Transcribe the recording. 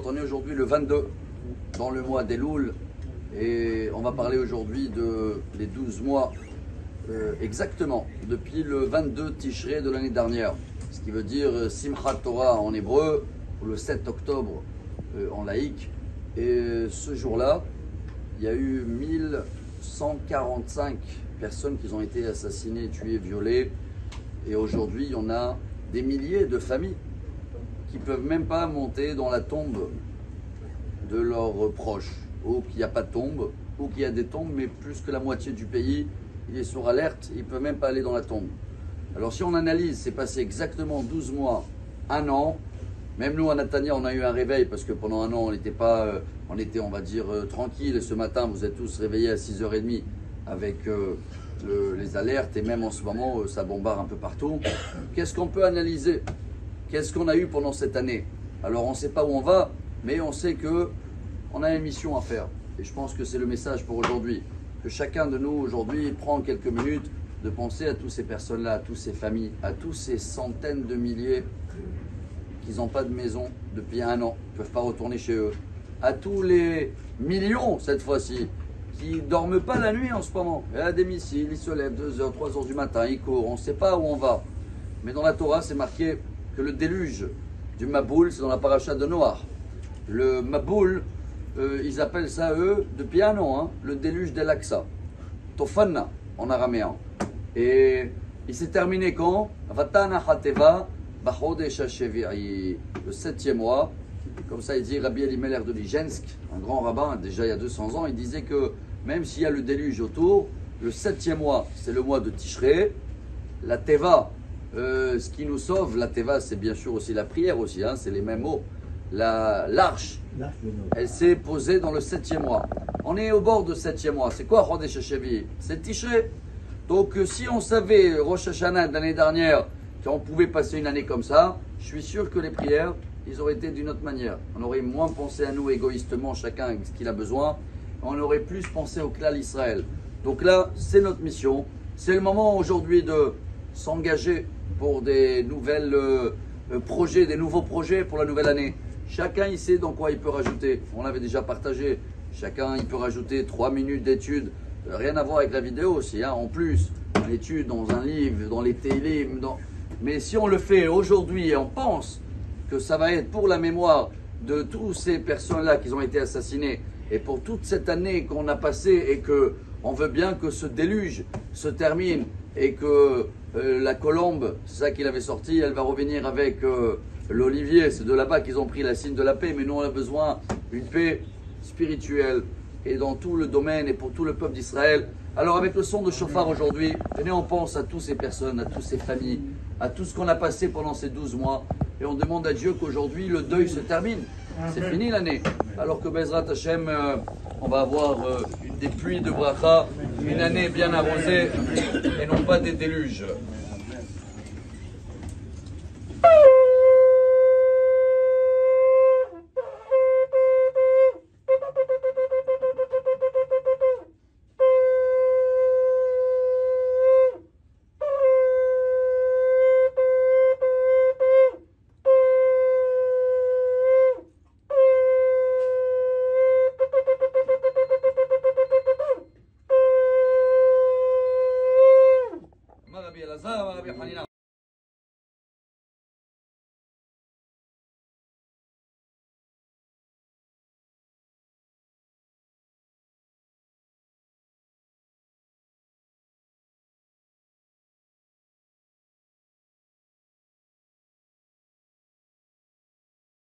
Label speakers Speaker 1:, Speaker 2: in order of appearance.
Speaker 1: On est aujourd'hui le 22 dans le mois d'Elul et on va parler aujourd'hui des 12 mois exactement depuis le 22 Tishrei de l'année dernière, ce qui veut dire Simchat Torah en hébreu ou le 7 octobre en laïque. Et ce jour-là, il y a eu 1145 personnes qui ont été assassinées, tuées, violées. Et aujourd'hui, il y en a des milliers de familles qui ne peuvent même pas monter dans la tombe de leurs proches, ou qu'il n'y a pas de tombe, ou qu'il y a des tombes, mais plus que la moitié du pays, il est sur alerte, il ne peut même pas aller dans la tombe. Alors si on analyse, c'est passé exactement 12 mois, un an. Même nous, à Natania, on a eu un réveil, parce que pendant un an, on n'était pas, on était, on va dire, tranquille. Et ce matin, vous êtes tous réveillés à 6h30 avec les alertes, et même en ce moment, ça bombarde un peu partout. Qu'est-ce qu'on peut analyser? Qu'est-ce qu'on a eu pendant cette année? Alors, on ne sait pas où on va, mais on sait qu'on a une mission à faire. Et je pense que c'est le message pour aujourd'hui. Que chacun de nous, aujourd'hui, prend quelques minutes de penser à toutes ces personnes-là, à toutes ces familles, à tous ces centaines de milliers qui n'ont pas de maison depuis un an, qui ne peuvent pas retourner chez eux. À tous les millions, cette fois-ci, qui ne dorment pas la nuit en ce moment. Il y a des missiles, ils se lèvent 2h, 3h du matin, ils courent, on ne sait pas où on va. Mais dans la Torah, c'est marqué que le déluge du Maboul, c'est dans la paracha de Noach. Le Maboul, ils appellent ça, eux, depuis un an, le déluge d'El-Aqsa. Tofanna, en araméen. Et il s'est terminé quand? Vatana Hateva, le 7e mois. Comme ça, il dit Rabbi Elimelech de Lijensk, un grand rabbin, déjà il y a 200 ans, il disait que même s'il y a le déluge autour, le 7e mois, c'est le mois de Tishrei. La Teva, ce qui nous sauve, la Teva, c'est bien sûr aussi la prière aussi, c'est les mêmes mots. L'arche, elle s'est posée dans le 7e mois. On est au bord du 7e mois. C'est quoi Chodesh Hashevi? C'est Tishrei. Donc si on savait Rosh Hashanah de l'année dernière, qu'on pouvait passer une année comme ça, je suis sûr que les prières, ils auraient été d'une autre manière. On aurait moins pensé à nous égoïstement, chacun avec ce qu'il a besoin. On aurait plus pensé au clan Israël. Donc là, c'est notre mission. C'est le moment aujourd'hui de s'engager pour des nouvelles projets, des nouveaux projets pour la nouvelle année. Chacun, il sait dans quoi il peut rajouter. On l'avait déjà partagé. Chacun, il peut rajouter 3 minutes d'études. Rien à voir avec la vidéo aussi. En plus, une étude dans un livre, dans les télim, Mais si on le fait aujourd'hui et on pense que ça va être pour la mémoire de toutes ces personnes-là qui ont été assassinées et pour toute cette année qu'on a passée et qu'on veut bien que ce déluge se termine et que la colombe, c'est ça qu'il avait sorti, elle va revenir avec l'olivier. C'est de là-bas qu'ils ont pris la signe de la paix. Mais nous, on a besoin d'une paix spirituelle et dans tout le domaine et pour tout le peuple d'Israël. Alors avec le son de chauffard aujourd'hui, venez, on pense à toutes ces personnes, à toutes ces familles, à tout ce qu'on a passé pendant ces 12 mois. Et on demande à Dieu qu'aujourd'hui le deuil se termine. C'est fini l'année. Alors que Bezrat Hashem, on va avoir des pluies de bracha, une année bien arrosée et non pas des déluges.